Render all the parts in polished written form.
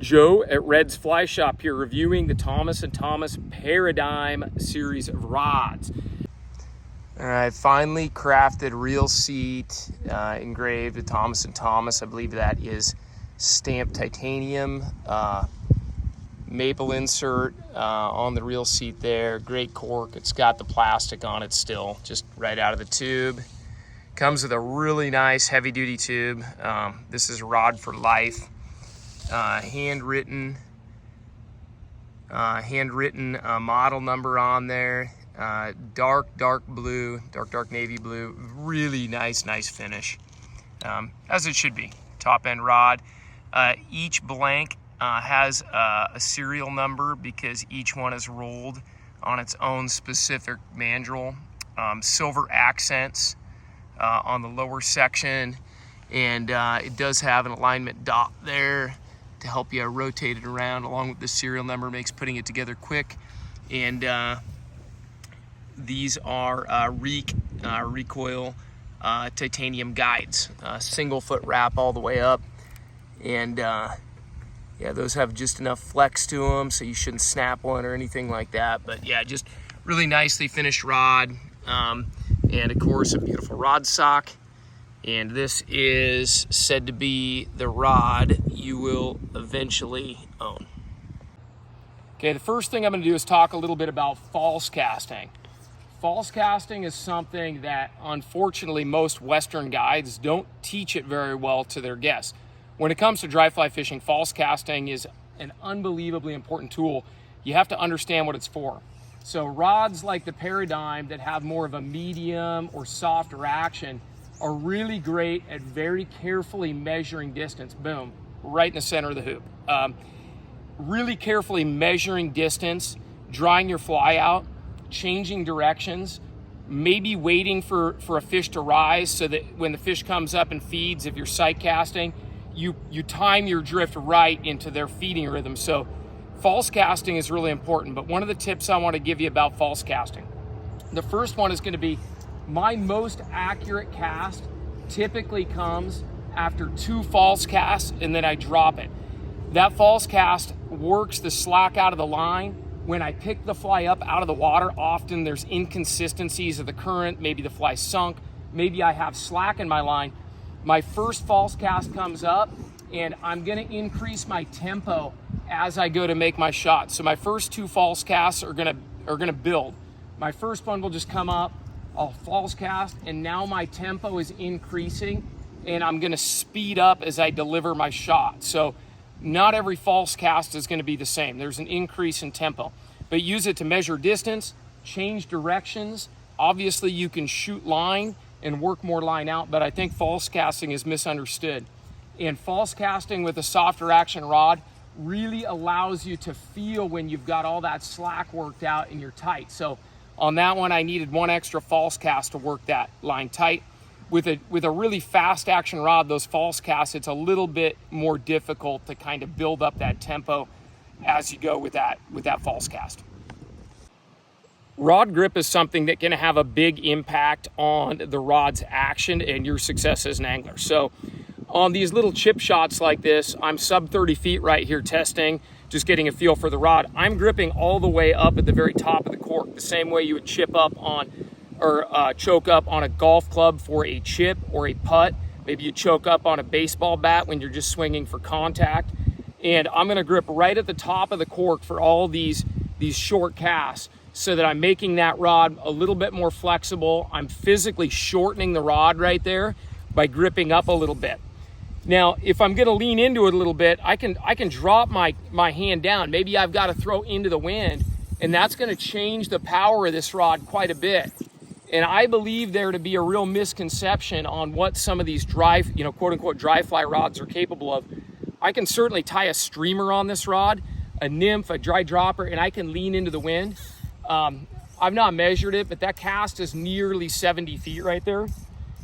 Joe at Red's Fly Shop here, reviewing the Thomas & Thomas Paradigm series of rods. All right, finally crafted reel seat, engraved with Thomas & Thomas. I believe that is stamped titanium, maple insert on the reel seat there. Great cork. It's got the plastic on it still, just right out of the tube. Comes with a really nice heavy duty tube. This is Rod for Life. Handwritten model number on there. Dark blue, dark navy blue. Really nice finish, as it should be. Top end rod. Each blank has a serial number because each one is rolled on its own specific mandrel. Silver accents on the lower section, and it does have an alignment dot there to help you rotate it around, along with the serial number. Makes putting it together quick. And these are recoil titanium guides, single foot wrap all the way up. And yeah, those have just enough flex to them, so you shouldn't snap one or anything like that. But yeah, just really nicely finished rod. And of course, a beautiful rod sock. And this is said to be the rod you will eventually own. Okay, the first thing I'm going to do is talk a little bit about false casting. False casting is something that unfortunately most Western guides don't teach it very well to their guests. When it comes to dry fly fishing, false casting is an unbelievably important tool. You have to understand what it's for. So rods like the Paradigm that have more of a medium or softer action are really great at very carefully measuring distance. Boom, right in the center of the hoop. Really carefully measuring distance, drying your fly out, changing directions, maybe waiting for a fish to rise so that when the fish comes up and feeds, if you're sight casting, you time your drift right into their feeding rhythm. So false casting is really important. But one of the tips I want to give you about false casting, the first one is going to be, my most accurate cast typically comes after 2 false casts, and then I drop it. That false cast works the slack out of the line. When I pick the fly up out of the water, often there's inconsistencies of the current. Maybe the fly sunk. Maybe I have slack in my line. My first false cast comes up, and I'm going to increase my tempo as I go to make my shot. So my first 2 false casts are going to build. My first one will just come up, I'll false cast, and now my tempo is increasing, and I'm going to speed up as I deliver my shot. So not every false cast is going to be the same. There's an increase in tempo, but use it to measure distance, change directions. Obviously you can shoot line and work more line out, but I think false casting is misunderstood. And false casting with a softer action rod really allows you to feel when you've got all that slack worked out and you're tight. So on that one, I needed 1 extra false cast to work that line tight. With a really fast action rod, those false casts, it's a little bit more difficult to kind of build up that tempo as you go with that false cast. Rod grip is something that can have a big impact on the rod's action and your success as an angler. So on these little chip shots like this, I'm sub 30 feet right here testing, just getting a feel for the rod. I'm gripping all the way up at the very top of the cork, the same way you would chip up on or choke up on a golf club for a chip or a putt. Maybe you choke up on a baseball bat when you're just swinging for contact. And I'm gonna grip right at the top of the cork for all these short casts so that I'm making that rod a little bit more flexible. I'm physically shortening the rod right there by gripping up a little bit. Now, if I'm gonna lean into it a little bit, I can drop my hand down. Maybe I've got to throw into the wind, and that's gonna change the power of this rod quite a bit. And I believe there to be a real misconception on what some of these dry, quote unquote, dry fly rods are capable of. I can certainly tie a streamer on this rod, a nymph, a dry dropper, and I can lean into the wind. I've not measured it, but that cast is nearly 70 feet right there.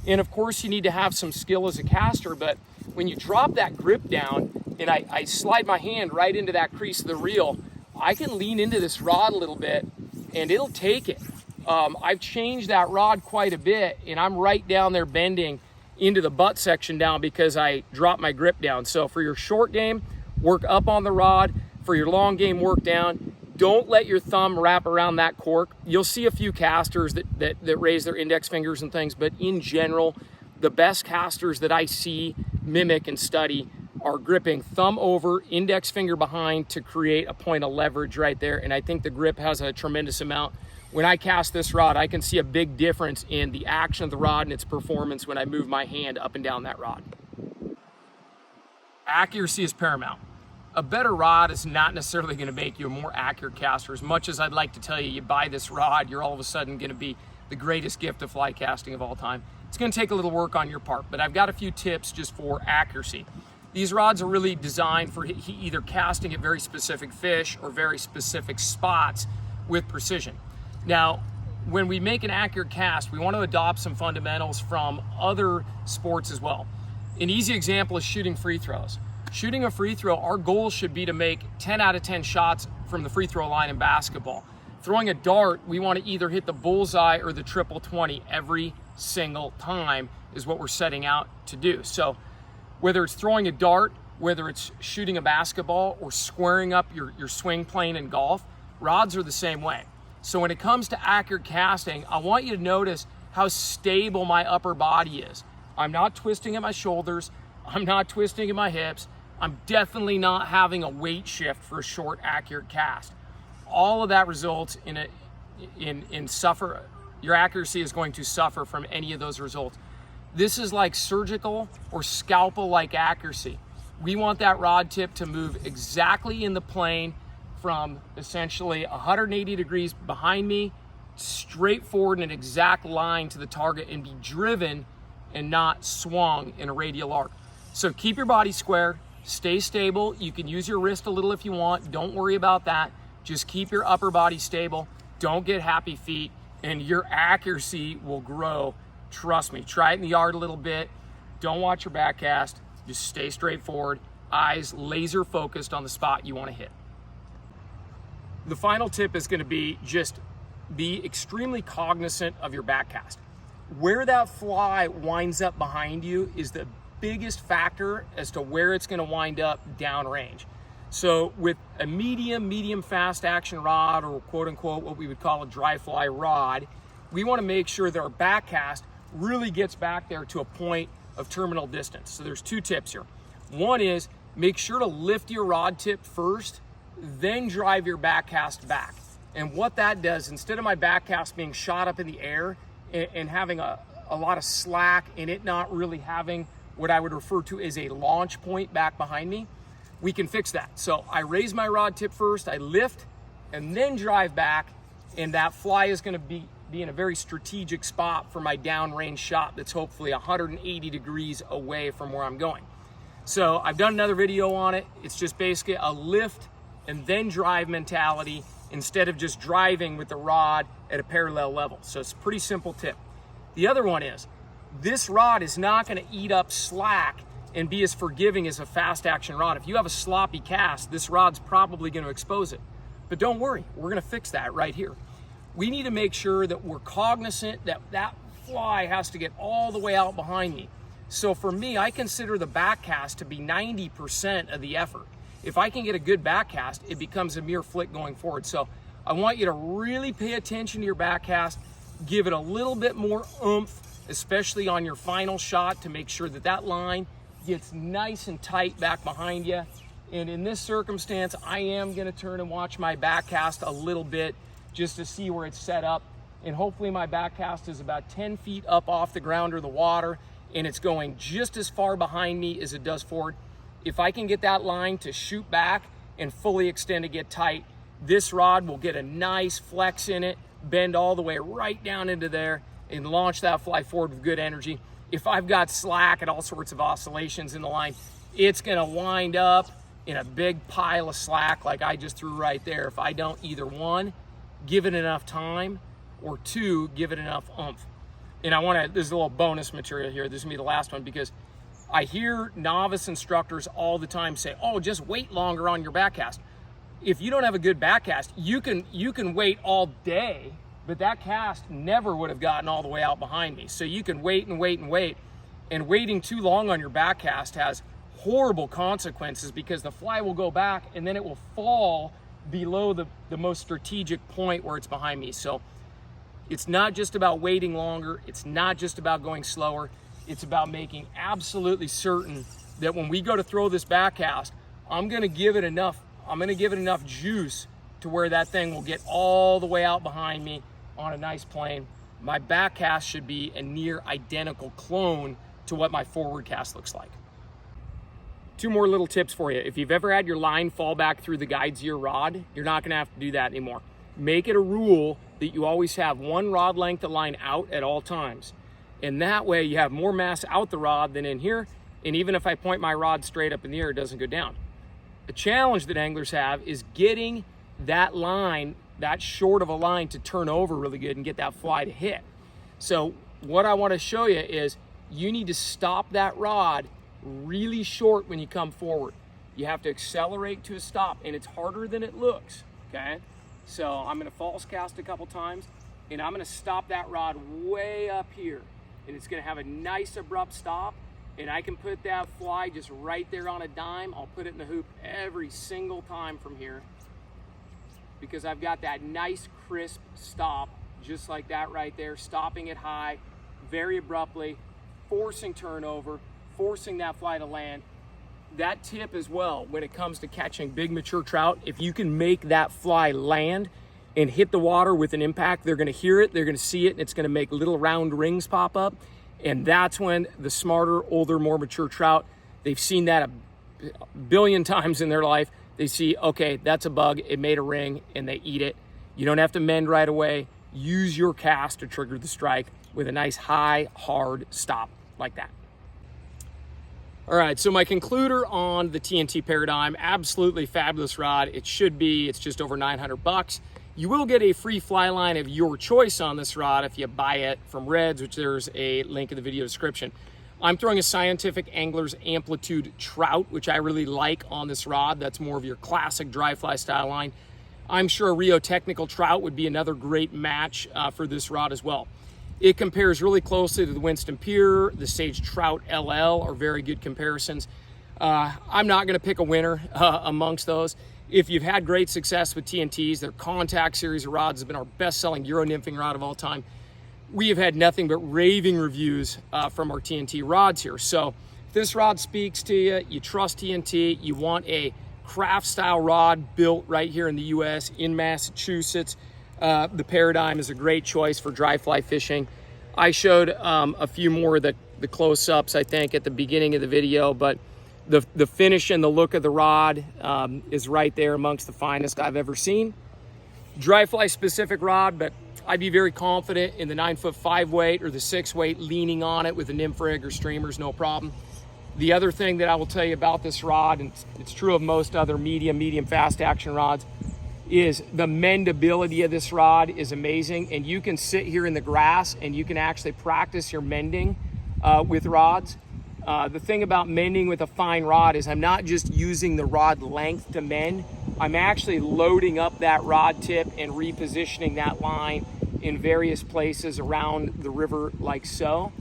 And of course you need to have some skill as a caster, but when you drop that grip down and I slide my hand right into that crease of the reel, I can lean into this rod a little bit and it'll take it. I've changed that rod quite a bit, and I'm right down there bending into the butt section down because I dropped my grip down. So for your short game, Work up on the rod for your long game work down. Don't let your thumb wrap around that cork. You'll see a few casters that raise their index fingers and things, but in general, the best casters that I see, mimic, and study are gripping thumb over, index finger behind to create a point of leverage right there. And I think the grip has a tremendous amount. When I cast this rod, I can see a big difference in the action of the rod and its performance when I move my hand up and down that rod. Accuracy is paramount. A better rod is not necessarily going to make you a more accurate caster. As much as I'd like to tell you, you buy this rod, you're all of a sudden going to be the greatest gift of fly casting of all time. It's going to take a little work on your part, but I've got a few tips just for accuracy. These rods are really designed for either casting at very specific fish or very specific spots with precision. Now, when we make an accurate cast, we want to adopt some fundamentals from other sports as well. An easy example is shooting free throws. Shooting a free throw, our goal should be to make 10 out of 10 shots from the free throw line in basketball. Throwing a dart, we want to either hit the bullseye or the triple 20 every single time is what we're setting out to do. So whether it's throwing a dart, whether it's shooting a basketball or squaring up your swing plane in golf, rods are the same way. So when it comes to accurate casting, I want you to notice how stable my upper body is. I'm not twisting at my shoulders. I'm not twisting at my hips. I'm definitely not having a weight shift for a short, accurate cast. All of that results in suffer. Your accuracy is going to suffer from any of those results. This is like surgical or scalpel-like accuracy. We want that rod tip to move exactly in the plane from essentially 180 degrees behind me, straight forward in an exact line to the target and be driven and not swung in a radial arc. So keep your body square, stay stable. You can use your wrist a little if you want. Don't worry about that. Just keep your upper body stable. Don't get happy feet, and your accuracy will grow. Trust me. Try it in the yard a little bit. Don't watch your back cast. Just stay straight forward. Eyes laser focused on the spot you want to hit. The final tip is going to be just be extremely cognizant of your back cast. Where that fly winds up behind you is the biggest factor as to where it's going to wind up downrange. So with a medium fast action rod, or quote unquote what we would call a dry fly rod, we want to make sure that our back cast really gets back there to a point of terminal distance. So there's two tips here. One is make sure to lift your rod tip first, then drive your back cast back. And what that does, instead of my back cast being shot up in the air and having a lot of slack and it not really having what I would refer to as a launch point back behind me, we can fix that. So I raise my rod tip first, I lift, and then drive back, and that fly is going to be in a very strategic spot for my downrange shot that's hopefully 180 degrees away from where I'm going. So I've done another video on it. It's just basically a lift and then drive mentality instead of just driving with the rod at a parallel level. So it's a pretty simple tip. The other one is, this rod is not going to eat up slack and be as forgiving as a fast action rod. If you have a sloppy cast, this rod's probably going to expose it. But don't worry, we're going to fix that right here. We need to make sure that we're cognizant that that fly has to get all the way out behind me. So for me, I consider the back cast to be 90% of the effort. If I can get a good back cast, it becomes a mere flick going forward. So I want you to really pay attention to your back cast, give it a little bit more oomph, especially on your final shot, to make sure that that line gets nice and tight back behind you. And in this circumstance, I am going to turn and watch my back cast a little bit just to see where it's set up. And hopefully my back cast is about 10 feet up off the ground or the water, and it's going just as far behind me as it does forward. If I can get that line to shoot back and fully extend to get tight, this rod will get a nice flex in it, bend all the way right down into there, and launch that fly forward with good energy. If I've got slack and all sorts of oscillations in the line, it's going to wind up in a big pile of slack like I just threw right there if I don't either one, give it enough time, or two, give it enough oomph. And I want to, this is a little bonus material here. This is going to be the last one, because I hear novice instructors all the time say, oh, just wait longer on your backcast. If you don't have a good backcast, you can wait all day, but that cast never would have gotten all the way out behind me. So you can wait and wait and wait, and waiting too long on your backcast has horrible consequences because the fly will go back and then it will fall below the most strategic point where it's behind me. So it's not just about waiting longer. It's not just about going slower. It's about making absolutely certain that when we go to throw this back cast, I'm gonna give it enough juice to where that thing will get all the way out behind me on a nice plane. My back cast should be a near identical clone to what my forward cast looks like. Two more little tips for you. If you've ever had your line fall back through the guides of your rod, you're not gonna have to do that anymore. Make it a rule that you always have one rod length of line out at all times. And that way you have more mass out the rod than in here. And even if I point my rod straight up in the air, it doesn't go down. The challenge that anglers have is getting that line, that short of a line, to turn over really good and get that fly to hit. So what I want to show you is you need to stop that rod really short when you come forward. You have to accelerate to a stop, and it's harder than it looks, okay? So I'm gonna false cast a couple times, and I'm gonna stop that rod way up here, and it's gonna have a nice abrupt stop, and I can put that fly just right there on a dime. I'll put it in the hoop every single time from here because I've got that nice crisp stop, just like that right there, stopping it high, very abruptly, forcing turnover, forcing that fly to land. That tip as well, when it comes to catching big mature trout, if you can make that fly land and hit the water with an impact, they're gonna hear it, they're gonna see it, and it's gonna make little round rings pop up. And that's when the smarter, older, more mature trout, they've seen that a billion times in their life. They see, okay, that's a bug, it made a ring, and they eat it. You don't have to mend right away. Use your cast to trigger the strike with a nice high, hard stop like that. All right, so my concluder on the TNT Paradigm, absolutely fabulous rod. It should be, it's just over 900 bucks. You will get a free fly line of your choice on this rod if you buy it from Reds, which there's a link in the video description. I'm throwing a Scientific Angler's Amplitude Trout, which I really like on this rod. That's more of your classic dry fly style line. I'm sure a Rio Technical Trout would be another great match for this rod as well. It compares really closely to the Winston Pure, the Sage Trout LL are very good comparisons. I'm not gonna pick a winner amongst those. If you've had great success with TNTs, their Contact series of rods has been our best-selling Euro nymphing rod of all time. We have had nothing but raving reviews from our TNT rods here. So if this rod speaks to you, you trust TNT, you want a craft style rod built right here in the US, in Massachusetts, the Paradigm is a great choice for dry fly fishing. I showed a few more of the close-ups, I think, at the beginning of the video, but the finish and the look of the rod is right there amongst the finest I've ever seen. Dry fly specific rod, but I'd be very confident in the 9'5" weight or the 6 weight leaning on it with a nymph rig or streamers, no problem. The other thing that I will tell you about this rod, and it's true of most other medium fast action rods, is the mendability of this rod is amazing. And you can sit here in the grass and you can actually practice your mending with rods. The thing about mending with a fine rod is I'm not just using the rod length to mend, I'm actually loading up that rod tip and repositioning that line in various places around the river like so.